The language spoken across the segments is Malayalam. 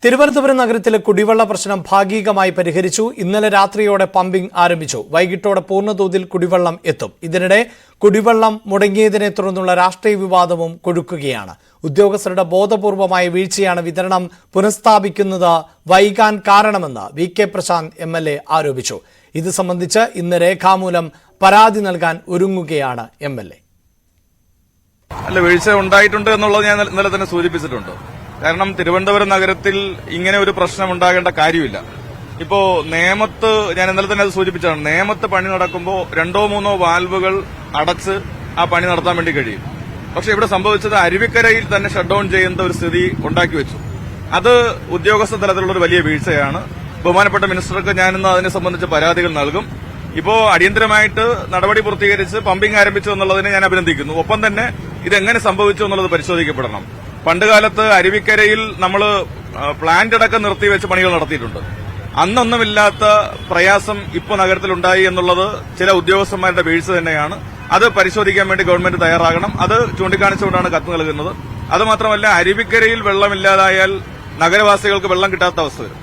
തിരുവനന്തപുരം നഗരത്തിലെ കുടിവെള്ള പ്രശ്നം ഭാഗികമായി പരിഹരിച്ചു. ഇന്നലെ രാത്രിയോടെ പമ്പിംഗ് ആരംഭിച്ചു. വൈകിട്ടോടെ പൂർണ്ണതോതിൽ കുടിവെള്ളം എത്തും. ഇതിനിടെ കുടിവെള്ളം മുടങ്ങിയതിനെ തുടർന്നുള്ള രാഷ്ട്രീയ വിവാദവും കൊഴുക്കുകയാണ്. ഉദ്യോഗസ്ഥരുടെ ബോധപൂർവമായ വീഴ്ചയാണ് വിതരണം പുനഃസ്ഥാപിക്കുന്നത് വൈകാൻ കാരണമെന്ന് വി.കെ. പ്രശാന്ത് എം.എൽ.എ. ആരോപിച്ചു. ഇത് സംബന്ധിച്ച് ഇന്ന് രേഖാമൂലം പരാതി നൽകാൻ ഒരുങ്ങുകയാണ് എം.എൽ.എ. വീഴ്ച ഉണ്ടായിട്ടുണ്ട് എന്നുള്ളത് ഞാൻ ഇന്നലെ തന്നെ സൂചിപ്പിച്ചിട്ടുണ്ട്. കാരണം തിരുവനന്തപുരം നഗരത്തിൽ ഇങ്ങനെ ഒരു പ്രശ്നം ഉണ്ടാകേണ്ട കാര്യമില്ല. ഇപ്പോ നേമത്ത് ഞാൻ ഇന്നലെ തന്നെ അത് സൂചിപ്പിച്ചതാണ്. നേമത്ത് പണി നടക്കുമ്പോൾ 2-3 വാൽവുകൾ അടച്ച് ആ പണി നടത്താൻ വേണ്ടി കഴിയും. പക്ഷെ ഇവിടെ സംഭവിച്ചത് അരുവിക്കരയിൽ തന്നെ ഷട്ട് ഡൌൺ ചെയ്യുന്ന ഒരു സ്ഥിതി ഉണ്ടാക്കി വെച്ചു. അത് ഉദ്യോഗസ്ഥ തലത്തിലുള്ള ഒരു വലിയ വീഴ്ചയാണ്. ബഹുമാനപ്പെട്ട മിനിസ്റ്റർക്ക് ഞാനിന്ന് അതിനെ സംബന്ധിച്ച് പരാതികൾ നൽകും. ഇപ്പോ അടിയന്തരമായിട്ട് നടപടി പൂർത്തീകരിച്ച് പമ്പിംഗ് ആരംഭിച്ചു എന്നുള്ളതിനെ ഞാൻ അഭിനന്ദിക്കുന്നു. ഒപ്പം തന്നെ ഇതെങ്ങനെ സംഭവിച്ചു എന്നുള്ളത് പരിശോധിക്കപ്പെടണം. പണ്ടുകാലത്ത് അരുവിക്കരയിൽ നമ്മൾ പ്ലാന്റ് അടക്കം നിർത്തിവെച്ച് പണികൾ നടത്തിയിട്ടുണ്ട്. അന്നൊന്നുമില്ലാത്ത പ്രയാസം ഇപ്പോൾ നഗരത്തിലുണ്ടായി എന്നുള്ളത് ചില ഉദ്യോഗസ്ഥന്മാരുടെ വീഴ്ച തന്നെയാണ്. അത് പരിശോധിക്കാൻ വേണ്ടി ഗവൺമെന്റ് തയ്യാറാകണം. അത് ചൂണ്ടിക്കാണിച്ചുകൊണ്ടാണ് കത്ത് നൽകുന്നത്. അതുമാത്രമല്ല, അരുവിക്കരയിൽ വെള്ളമില്ലാതായാൽ നഗരവാസികൾക്ക് വെള്ളം കിട്ടാത്ത അവസ്ഥ വരും.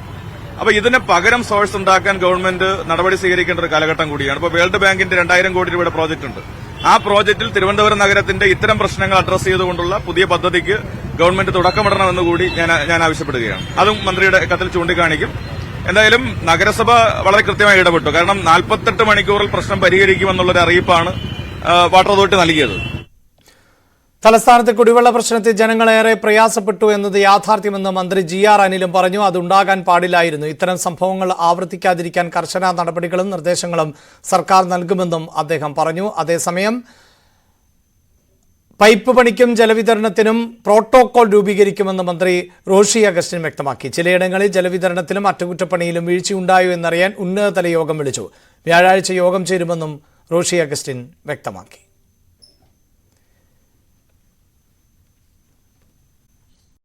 അപ്പൊ ഇതിന് പകരം സോഴ്സ് ഉണ്ടാക്കാൻ ഗവൺമെന്റ് നടപടി സ്വീകരിക്കേണ്ട ഒരു കാലഘട്ടം കൂടിയാണ്. ഇപ്പൊ വേൾഡ് ബാങ്കിന്റെ 2000 കോടി രൂപയുടെ പ്രോജക്ട് ഉണ്ട്. ആ പ്രോജക്റ്റിൽ തിരുവനന്തപുരം നഗരത്തിന്റെ ഇത്തരം പ്രശ്നങ്ങൾ അഡ്രസ് ചെയ്തുകൊണ്ടുള്ള പുതിയ പദ്ധതിക്ക് ഗവൺമെന്റ് തുടക്കമിടണമെന്ന് കൂടി ഞാൻ ആവശ്യപ്പെടുകയാണ്. അതും മന്ത്രിയുടെ കത്തിൽ ചൂണ്ടിക്കാണിക്കും. എന്തായാലും നഗരസഭ വളരെ കൃത്യമായി ഇടപെട്ടു. കാരണം 48 മണിക്കൂറിൽ പ്രശ്നം പരിഹരിക്കുമെന്നുള്ളൊരു അറിയിപ്പാണ് വാട്ടർ അതോറിറ്റി നൽകിയത്. തലസ്ഥാനത്തെ കുടിവെള്ള പ്രശ്നത്തിൽ ജനങ്ങളേറെ പ്രയാസപ്പെട്ടു എന്നത് യാഥാർത്ഥ്യമെന്ന് മന്ത്രി ജി.ആർ. അനിലും പറഞ്ഞു. അതുണ്ടാകാൻ പാടില്ലായിരുന്നു. ഇത്തരം സംഭവങ്ങൾ ആവർത്തിക്കാതിരിക്കാൻ കർശന നടപടികളും നിർദ്ദേശങ്ങളും സർക്കാർ നൽകുമെന്നും അദ്ദേഹം പറഞ്ഞു. അതേസമയം പൈപ്പ് പണിക്കും ജലവിതരണത്തിനും പ്രോട്ടോകോൾ രൂപീകരിക്കുമെന്ന് മന്ത്രി റോഷി അഗസ്റ്റിൻ വ്യക്തമാക്കി. ചിലയിടങ്ങളിൽ ജലവിതരണത്തിലും അറ്റകുറ്റപ്പണിയിലും വീഴ്ചയുണ്ടായോ എന്നറിയാൻ ഉന്നതതല യോഗം വിളിച്ചു. വ്യാഴാഴ്ച യോഗം ചേരുമെന്നും റോഷി അഗസ്റ്റിൻ വ്യക്തമാക്കി.